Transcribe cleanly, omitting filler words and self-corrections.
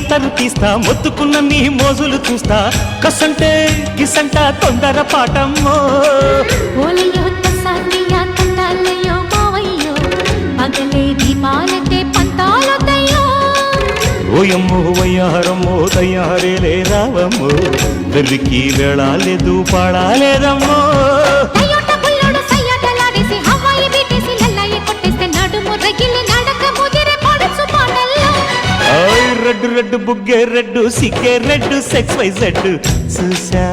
అత్తరు తీస్తా మొత్తుకున్న నీ మోజులు చూస్తా కసంటే గిసంట తొందర పాటమ్మో ఓలయ్యో తసానియా తండాలయ్యో మావయ్యో పగలే దీపాలకే పంతాలొద్దయ్యో ఓయమ్మో వయ్యారమ్మో తయ్యారేలే రావమ్మో వెర్రికి వెళ్ళాలేదు పాడాలేదమ్మో అయ్యోట బుల్లోడు సయ్యాటలాడేసి హవాయి బీటేసి లల్లాయి కొట్టేస్తే నడుము రగిలి నడక ముదిరే పడుచు పాటల్లో రెడ్డు రెడ్డు బుగ్గే రెడ్డు సిగ్గే రెడ్డు సెక్స్ వై జెడ్ చూసా